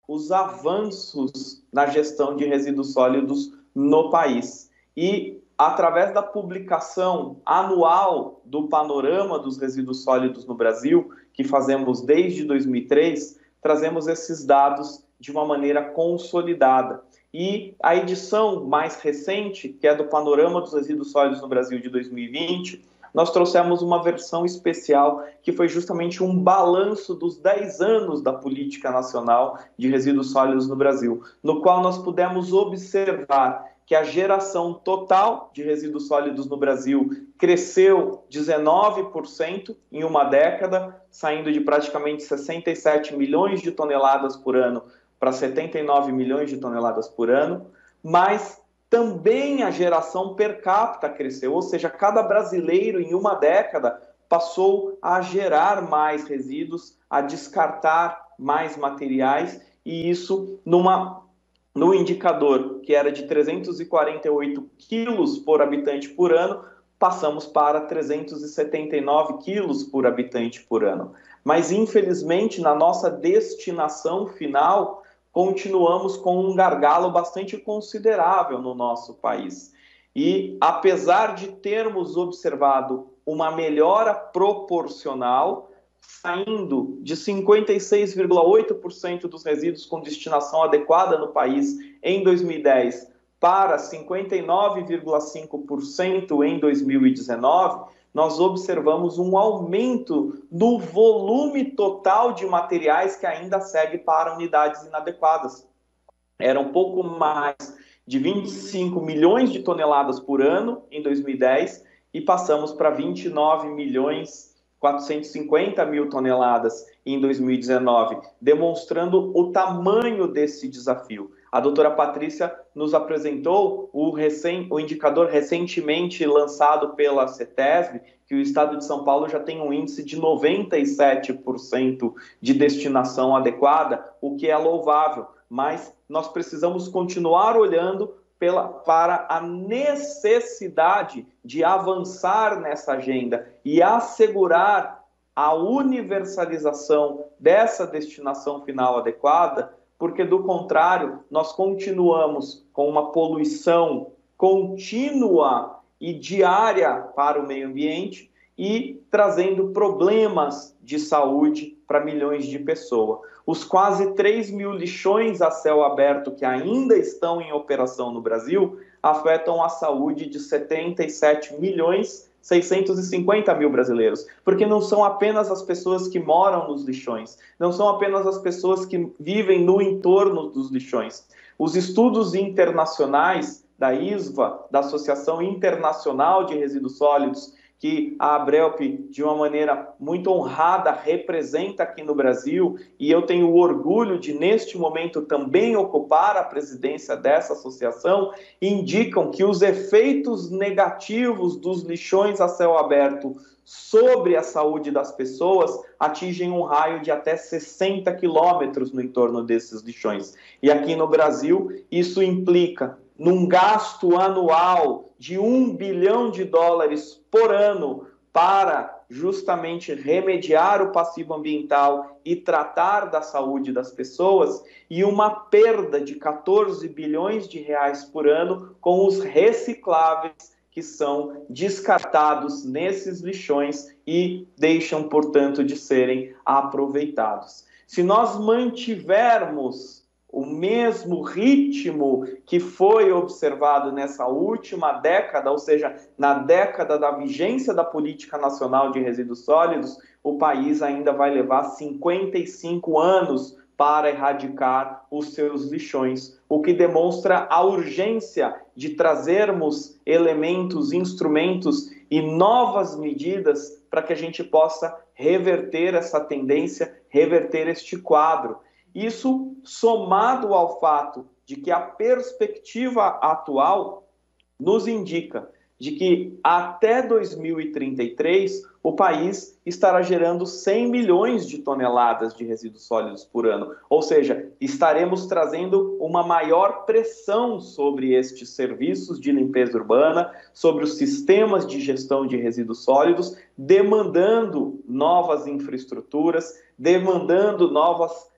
os avanços na gestão de resíduos sólidos no país. E, através da publicação anual do panorama dos resíduos sólidos no Brasil, que fazemos desde 2003, trazemos esses dados de uma maneira consolidada. E a edição mais recente, que é do Panorama dos Resíduos Sólidos no Brasil de 2020, nós trouxemos uma versão especial que foi justamente um balanço dos 10 anos da Política Nacional de Resíduos Sólidos no Brasil, no qual nós pudemos observar que a geração total de resíduos sólidos no Brasil cresceu 19% em uma década, saindo de praticamente 67 milhões de toneladas por ano para 79 milhões de toneladas por ano, mas também a geração per capita cresceu, ou seja, cada brasileiro em uma década passou a gerar mais resíduos, a descartar mais materiais, e isso no indicador que era de 348 quilos por habitante por ano, passamos para 379 quilos por habitante por ano. Mas, infelizmente, na nossa destinação final, continuamos com um gargalo bastante considerável no nosso país. E, apesar de termos observado uma melhora proporcional, saindo de 56,8% dos resíduos com destinação adequada no país em 2010 para 59,5% em 2019, nós observamos um aumento no volume total de materiais que ainda segue para unidades inadequadas. Era um pouco mais de 25 milhões de toneladas por ano em 2010 e passamos para 29 milhões 450 mil toneladas em 2019, demonstrando o tamanho desse desafio. A doutora Patrícia nos apresentou o indicador recentemente lançado pela CETESB, que o estado de São Paulo já tem um índice de 97% de destinação adequada, o que é louvável, mas nós precisamos continuar olhando para a necessidade de avançar nessa agenda e assegurar a universalização dessa destinação final adequada, porque, do contrário, nós continuamos com uma poluição contínua e diária para o meio ambiente e trazendo problemas de saúde para milhões de pessoas. Os quase 3 mil lixões a céu aberto que ainda estão em operação no Brasil afetam a saúde de 77 milhões 650 mil brasileiros, porque não são apenas as pessoas que moram nos lixões, não são apenas as pessoas que vivem no entorno dos lixões. Os estudos internacionais da ISVA, da Associação Internacional de Resíduos Sólidos, que a Abrelp, de uma maneira muito honrada, representa aqui no Brasil, e eu tenho o orgulho de, neste momento, também ocupar a presidência dessa associação, indicam que os efeitos negativos dos lixões a céu aberto sobre a saúde das pessoas atingem um raio de até 60 quilômetros no entorno desses lixões. E aqui no Brasil, isso implica num gasto anual de US$ 1 bilhão por ano para justamente remediar o passivo ambiental e tratar da saúde das pessoas, e uma perda de 14 bilhões de reais por ano com os recicláveis que são descartados nesses lixões e deixam, portanto, de serem aproveitados. Se nós mantivermos o mesmo ritmo que foi observado nessa última década, ou seja, na década da vigência da Política Nacional de Resíduos Sólidos, o país ainda vai levar 55 anos para erradicar os seus lixões, o que demonstra a urgência de trazermos elementos, instrumentos e novas medidas para que a gente possa reverter essa tendência, reverter este quadro. Isso somado ao fato de que a perspectiva atual nos indica de que até 2033 o país estará gerando 100 milhões de toneladas de resíduos sólidos por ano. Ou seja, estaremos trazendo uma maior pressão sobre estes serviços de limpeza urbana, sobre os sistemas de gestão de resíduos sólidos, demandando novas infraestruturas, demandando novas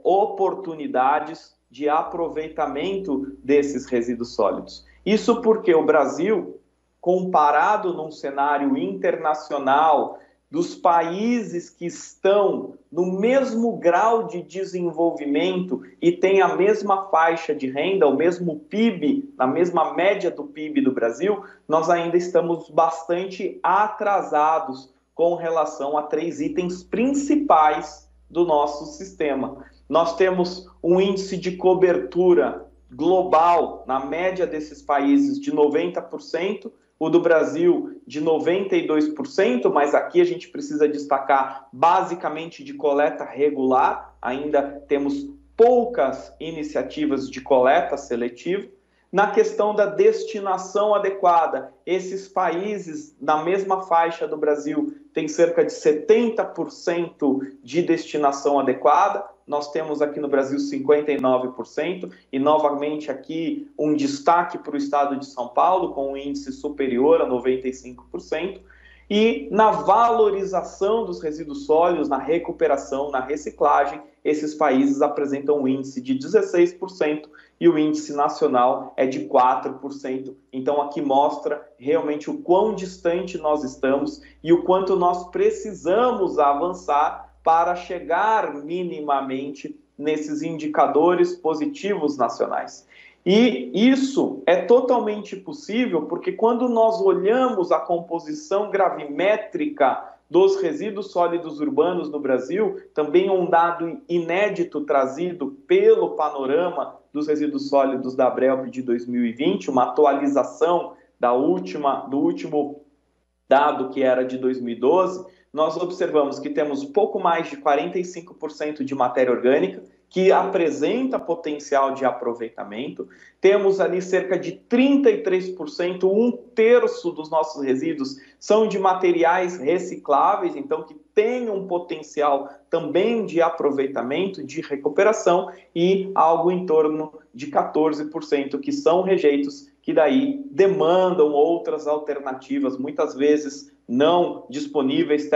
oportunidades de aproveitamento desses resíduos sólidos. Isso porque o Brasil, comparado num cenário internacional dos países que estão no mesmo grau de desenvolvimento e têm a mesma faixa de renda, o mesmo PIB, na mesma média do PIB do Brasil, nós ainda estamos bastante atrasados com relação a 3 itens principais do nosso sistema. Nós temos um índice de cobertura global, na média desses países, de 90%, o do Brasil de 92%, mas aqui a gente precisa destacar basicamente de coleta regular, ainda temos poucas iniciativas de coleta seletiva. Na questão da destinação adequada, esses países na mesma faixa do Brasil têm cerca de 70% de destinação adequada, nós temos aqui no Brasil 59%, e novamente aqui um destaque para o estado de São Paulo, com um índice superior a 95%, e na valorização dos resíduos sólidos, na recuperação, na reciclagem, esses países apresentam um índice de 16% e o índice nacional é de 4%. Então aqui mostra realmente o quão distante nós estamos e o quanto nós precisamos avançar para chegar minimamente nesses indicadores positivos nacionais. E isso é totalmente possível porque quando nós olhamos a composição gravimétrica dos resíduos sólidos urbanos no Brasil, também um dado inédito trazido pelo panorama dos resíduos sólidos da ABRELP de 2020, uma atualização do último dado que era de 2012, nós observamos que temos pouco mais de 45% de matéria orgânica, que apresenta potencial de aproveitamento. Temos ali cerca de 33%, 1/3 dos nossos resíduos são de materiais recicláveis, então que tem um potencial também de aproveitamento, de recuperação, e algo em torno de 14% que são rejeitos, que daí demandam outras alternativas, muitas vezes não disponíveis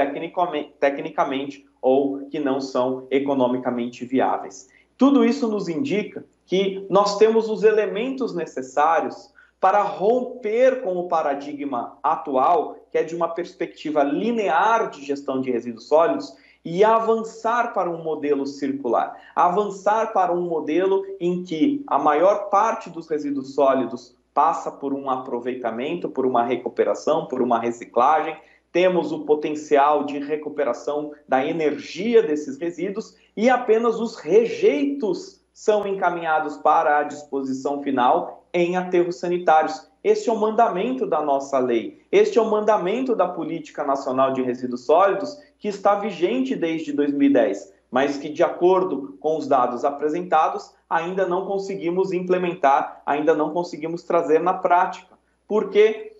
tecnicamente ou que não são economicamente viáveis. Tudo isso nos indica que nós temos os elementos necessários para romper com o paradigma atual, que é de uma perspectiva linear de gestão de resíduos sólidos, e avançar para um modelo circular, avançar para um modelo em que a maior parte dos resíduos sólidos passa por um aproveitamento, por uma recuperação, por uma reciclagem. Temos o potencial de recuperação da energia desses resíduos e apenas os rejeitos são encaminhados para a disposição final em aterros sanitários. Este é o mandamento da nossa lei, este é o mandamento da Política Nacional de Resíduos Sólidos, que está vigente desde 2010, mas que, de acordo com os dados apresentados, ainda não conseguimos implementar, ainda não conseguimos trazer na prática, porque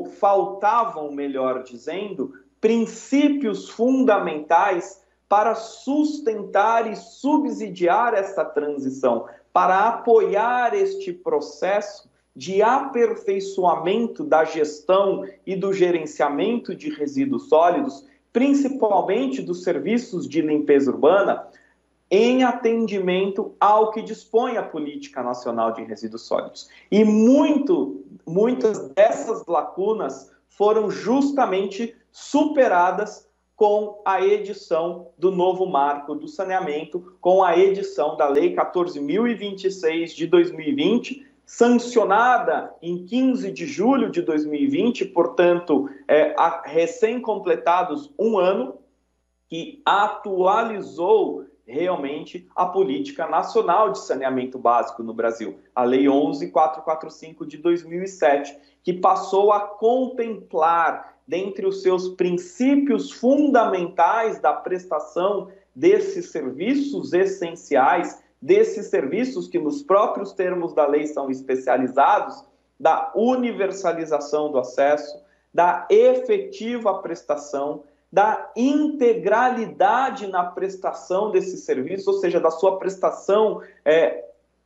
faltavam, melhor dizendo, princípios fundamentais para sustentar e subsidiar esta transição, para apoiar este processo de aperfeiçoamento da gestão e do gerenciamento de resíduos sólidos, principalmente dos serviços de limpeza urbana, em atendimento ao que dispõe a Política Nacional de Resíduos Sólidos. E muitas dessas lacunas foram justamente superadas com a edição do novo marco do saneamento, com a edição da Lei 14.026 de 2020, sancionada em 15 de julho de 2020, portanto, recém-completados um ano, que atualizou realmente a Política Nacional de Saneamento Básico no Brasil, a Lei 11.445 de 2007, que passou a contemplar, dentre os seus princípios fundamentais da prestação desses serviços essenciais, desses serviços que nos próprios termos da lei são especializados, da universalização do acesso, da efetiva prestação, da integralidade na prestação desse serviço, ou seja, da sua prestação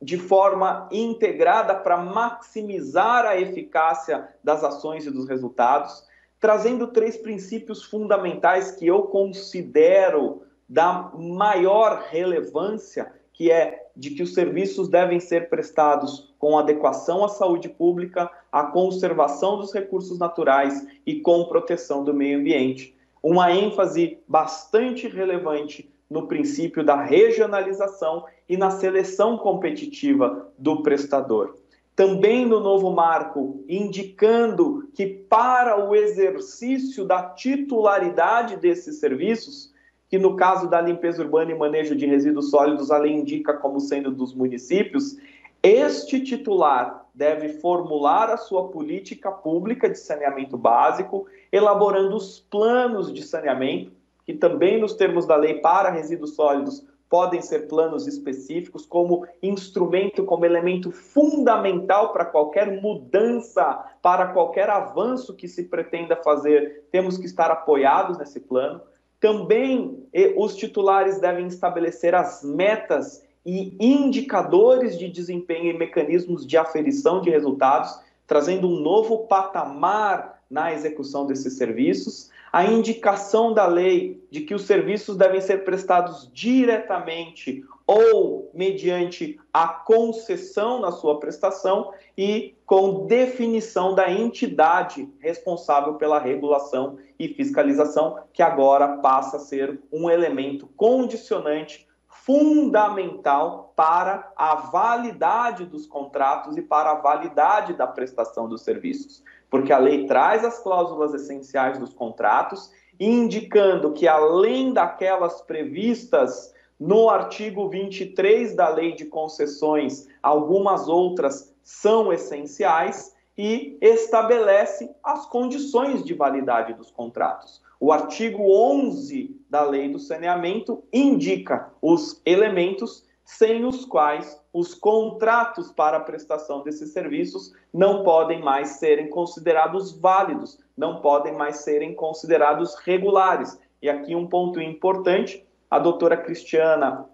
de forma integrada para maximizar a eficácia das ações e dos resultados, trazendo 3 princípios fundamentais que eu considero da maior relevância, que é de que os serviços devem ser prestados com adequação à saúde pública, à conservação dos recursos naturais e com proteção do meio ambiente. Uma ênfase bastante relevante no princípio da regionalização e na seleção competitiva do prestador. Também no novo marco, indicando que para o exercício da titularidade desses serviços, que no caso da limpeza urbana e manejo de resíduos sólidos, a lei indica como sendo dos municípios, este titular deve formular a sua política pública de saneamento básico, elaborando os planos de saneamento, que também nos termos da lei para resíduos sólidos podem ser planos específicos, como instrumento, como elemento fundamental para qualquer mudança, para qualquer avanço que se pretenda fazer, temos que estar apoiados nesse plano. Também os titulares devem estabelecer as metas e indicadores de desempenho e mecanismos de aferição de resultados, trazendo um novo patamar na execução desses serviços. A indicação da lei de que os serviços devem ser prestados diretamente ou mediante a concessão na sua prestação e com definição da entidade responsável pela regulação e fiscalização, que agora passa a ser um elemento condicionante fundamental para a validade dos contratos e para a validade da prestação dos serviços. Porque a lei traz as cláusulas essenciais dos contratos, indicando que, além daquelas previstas no artigo 23 da Lei de Concessões, algumas outras são essenciais e estabelece as condições de validade dos contratos. O artigo 11 da Lei do Saneamento indica os elementos sem os quais os contratos para a prestação desses serviços não podem mais serem considerados válidos, não podem mais serem considerados regulares. E aqui um ponto importante, a doutora Cristiana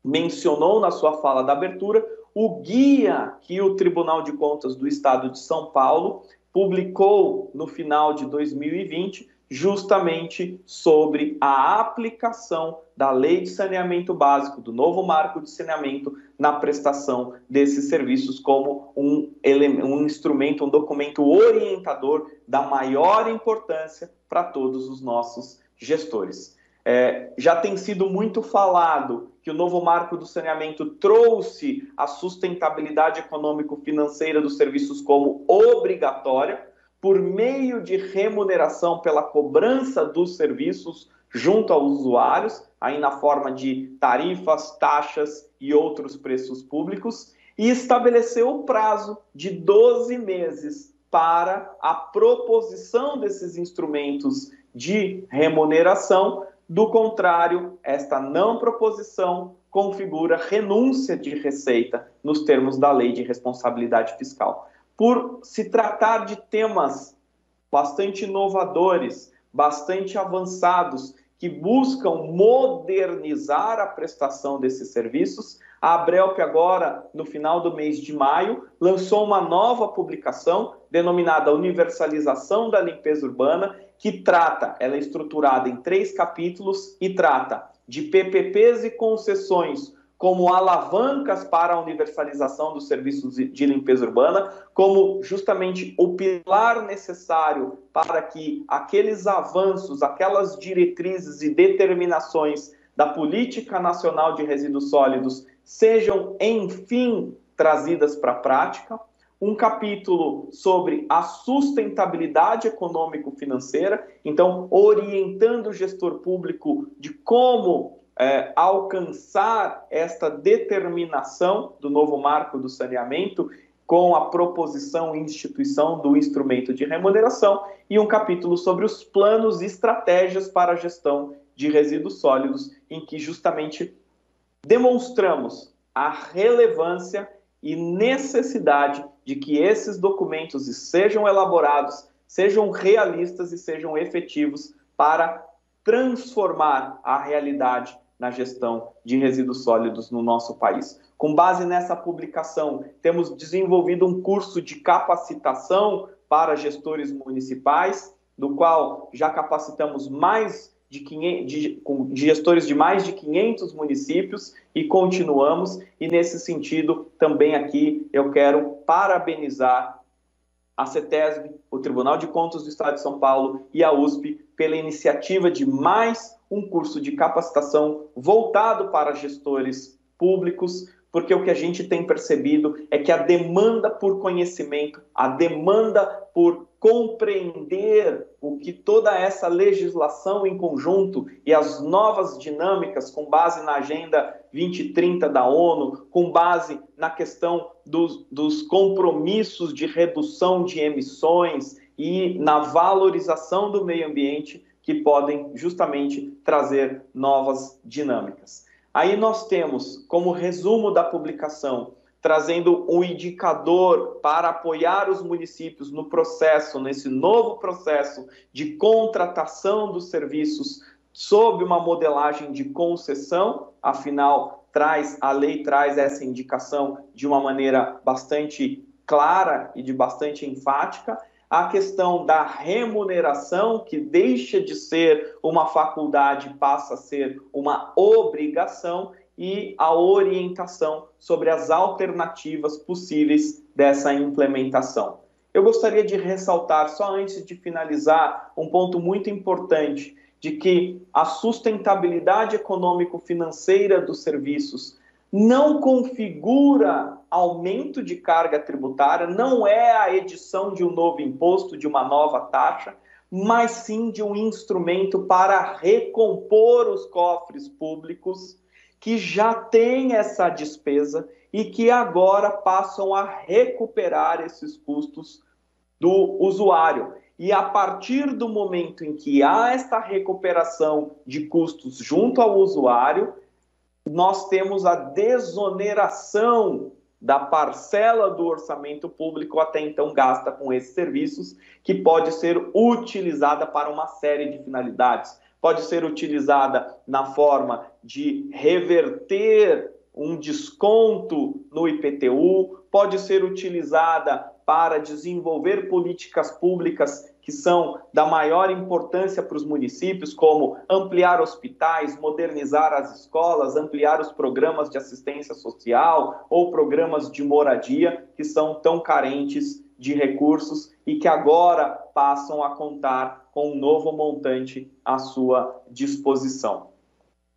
mencionou na sua fala da abertura, o guia que o Tribunal de Contas do Estado de São Paulo publicou no final de 2020, justamente sobre a aplicação da Lei de Saneamento Básico, do novo marco de saneamento, na prestação desses serviços como um instrumento, um documento orientador da maior importância para todos os nossos gestores. Já tem sido muito falado que o novo marco do saneamento trouxe a sustentabilidade econômico-financeira dos serviços como obrigatória, por meio de remuneração pela cobrança dos serviços junto aos usuários, aí na forma de tarifas, taxas e outros preços públicos, e estabeleceu o prazo de 12 meses para a proposição desses instrumentos de remuneração. Do contrário, esta não proposição configura renúncia de receita nos termos da Lei de Responsabilidade Fiscal. Por se tratar de temas bastante inovadores, bastante avançados, que buscam modernizar a prestação desses serviços, a Abrelp agora, no final do mês de maio, lançou uma nova publicação denominada Universalização da Limpeza Urbana, que trata, ela é estruturada em 3 capítulos e trata de PPPs e concessões como alavancas para a universalização dos serviços de limpeza urbana, como justamente o pilar necessário para que aqueles avanços, aquelas diretrizes e determinações da Política Nacional de Resíduos Sólidos sejam, enfim, trazidas para a prática. Um capítulo sobre a sustentabilidade econômico-financeira, então orientando o gestor público de como alcançar esta determinação do novo marco do saneamento com a proposição e instituição do instrumento de remuneração, e um capítulo sobre os planos e estratégias para a gestão de resíduos sólidos, em que justamente demonstramos a relevância e necessidade de que esses documentos sejam elaborados, sejam realistas e sejam efetivos para transformar a realidade na gestão de resíduos sólidos no nosso país. Com base nessa publicação, temos desenvolvido um curso de capacitação para gestores municipais, do qual já capacitamos mais de gestores de mais de 500 municípios e continuamos. E nesse sentido, também aqui eu quero parabenizar a CETESB, o Tribunal de Contas do Estado de São Paulo e a USP pela iniciativa de mais um curso de capacitação voltado para gestores públicos, porque o que a gente tem percebido é que a demanda por conhecimento, a demanda por compreender o que toda essa legislação em conjunto e as novas dinâmicas com base na Agenda 2030 da ONU, com base na questão dos compromissos de redução de emissões e na valorização do meio ambiente, que podem justamente trazer novas dinâmicas. Aí nós temos, como resumo da publicação, trazendo um indicador para apoiar os municípios no processo, nesse novo processo de contratação dos serviços sob uma modelagem de concessão, afinal, a lei traz essa indicação de uma maneira bastante clara e de bastante enfática. A questão da remuneração, que deixa de ser uma faculdade, passa a ser uma obrigação, e a orientação sobre as alternativas possíveis dessa implementação. Eu gostaria de ressaltar, só antes de finalizar, um ponto muito importante, de que a sustentabilidade econômico-financeira dos serviços não configura aumento de carga tributária, não é a edição de um novo imposto, de uma nova taxa, mas sim de um instrumento para recompor os cofres públicos que já têm essa despesa e que agora passam a recuperar esses custos do usuário. E a partir do momento em que há esta recuperação de custos junto ao usuário, nós temos a desoneração da parcela do orçamento público até então gasta com esses serviços, que pode ser utilizada para uma série de finalidades. Pode ser utilizada na forma de reverter um desconto no IPTU, pode ser utilizada para desenvolver políticas públicas que são da maior importância para os municípios, como ampliar hospitais, modernizar as escolas, ampliar os programas de assistência social ou programas de moradia, que são tão carentes de recursos e que agora passam a contar com um novo montante à sua disposição.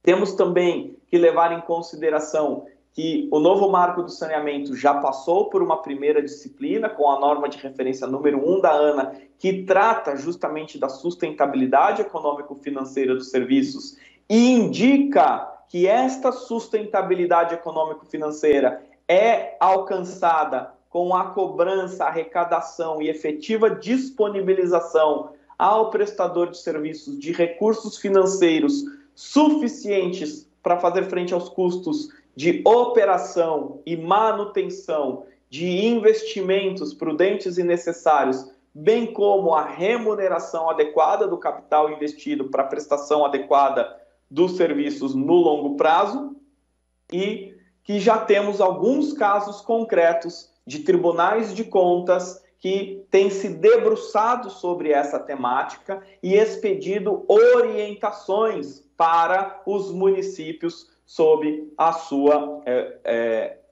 Temos também que levar em consideração que o novo marco do saneamento já passou por uma primeira disciplina, com a norma de referência número 1 da ANA, que trata justamente da sustentabilidade econômico-financeira dos serviços e indica que esta sustentabilidade econômico-financeira é alcançada com a cobrança, arrecadação e efetiva disponibilização ao prestador de serviços de recursos financeiros suficientes para fazer frente aos custos de operação e manutenção de investimentos prudentes e necessários, bem como a remuneração adequada do capital investido para a prestação adequada dos serviços no longo prazo, e que já temos alguns casos concretos de tribunais de contas que têm se debruçado sobre essa temática e expedido orientações para os municípios sob a sua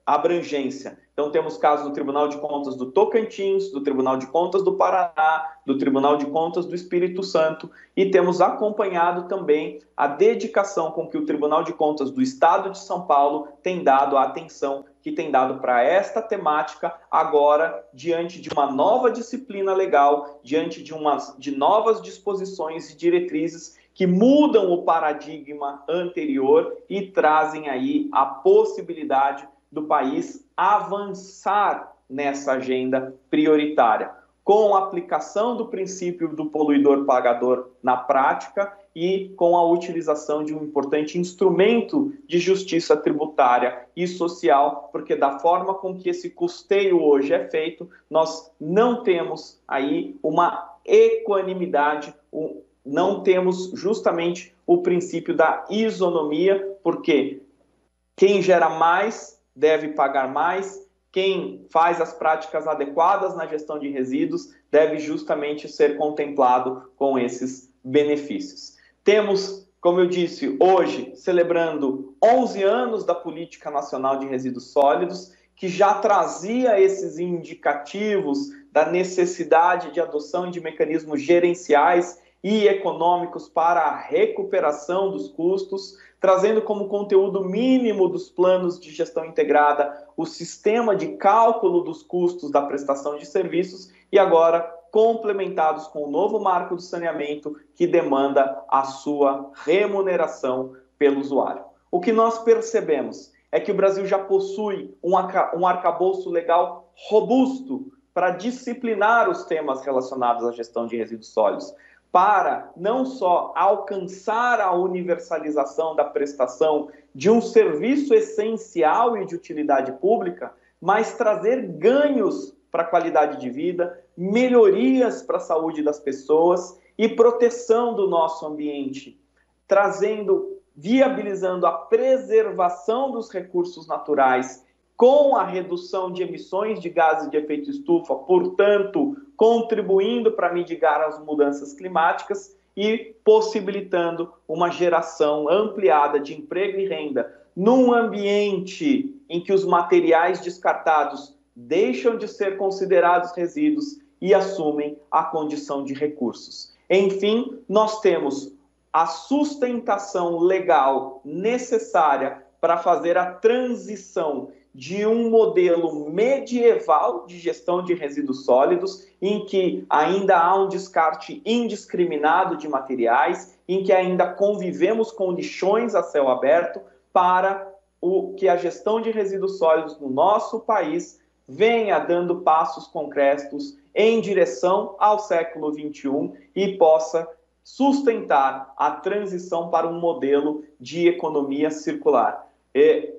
abrangência. Então, temos casos do Tribunal de Contas do Tocantins, do Tribunal de Contas do Paraná, do Tribunal de Contas do Espírito Santo, e temos acompanhado também a dedicação com que o Tribunal de Contas do Estado de São Paulo tem dado, a atenção que tem dado para esta temática, agora, diante de uma nova disciplina legal, diante de novas disposições e diretrizes que mudam o paradigma anterior e trazem aí a possibilidade do país avançar nessa agenda prioritária, com a aplicação do princípio do poluidor pagador na prática e com a utilização de um importante instrumento de justiça tributária e social, porque da forma com que esse custeio hoje é feito, nós não temos aí uma equanimidade, não temos justamente o princípio da isonomia, porque quem gera mais deve pagar mais, quem faz as práticas adequadas na gestão de resíduos deve justamente ser contemplado com esses benefícios. Temos, como eu disse, hoje, celebrando 11 anos da Política Nacional de Resíduos Sólidos, que já trazia esses indicativos da necessidade de adoção de mecanismos gerenciais e econômicos para a recuperação dos custos, trazendo como conteúdo mínimo dos planos de gestão integrada o sistema de cálculo dos custos da prestação de serviços e agora complementados com o novo marco do saneamento que demanda a sua remuneração pelo usuário. O que nós percebemos é que o Brasil já possui um arcabouço legal robusto para disciplinar os temas relacionados à gestão de resíduos sólidos, para não só alcançar a universalização da prestação de um serviço essencial e de utilidade pública, mas trazer ganhos para a qualidade de vida, melhorias para a saúde das pessoas e proteção do nosso ambiente, viabilizando a preservação dos recursos naturais com a redução de emissões de gases de efeito estufa, portanto, contribuindo para mitigar as mudanças climáticas e possibilitando uma geração ampliada de emprego e renda num ambiente em que os materiais descartados deixam de ser considerados resíduos e assumem a condição de recursos. Enfim, nós temos a sustentação legal necessária para fazer a transição de um modelo medieval de gestão de resíduos sólidos, em que ainda há um descarte indiscriminado de materiais, em que ainda convivemos com lixões a céu aberto, para que a gestão de resíduos sólidos no nosso país venha dando passos concretos em direção ao século XXI e possa sustentar a transição para um modelo de economia circular.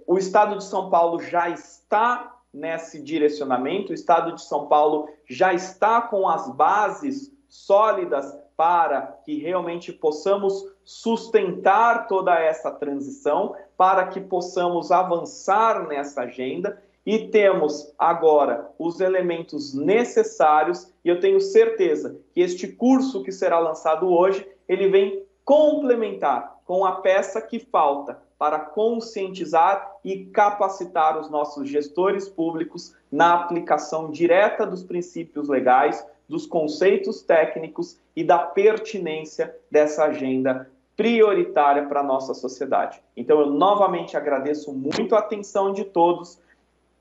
O Estado de São Paulo já está nesse direcionamento, o Estado de São Paulo já está com as bases sólidas para que realmente possamos sustentar toda essa transição, para que possamos avançar nessa agenda e temos agora os elementos necessários e eu tenho certeza que este curso que será lançado hoje, ele vem complementar com a peça que falta para conscientizar e capacitar os nossos gestores públicos na aplicação direta dos princípios legais, dos conceitos técnicos e da pertinência dessa agenda prioritária para a nossa sociedade. Então, eu novamente agradeço muito a atenção de todos.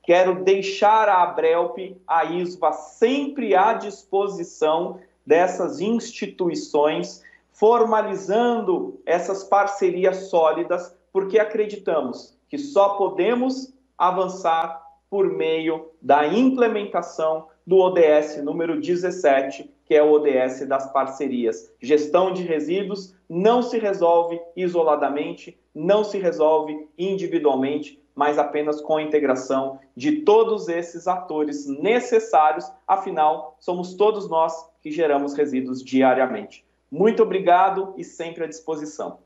Quero deixar a Abrelp, a ISVA, sempre à disposição dessas instituições, formalizando essas parcerias sólidas, porque acreditamos que só podemos avançar por meio da implementação do ODS número 17, que é o ODS das parcerias. Gestão de resíduos não se resolve isoladamente, não se resolve individualmente, mas apenas com a integração de todos esses atores necessários, afinal, somos todos nós que geramos resíduos diariamente. Muito obrigado e sempre à disposição.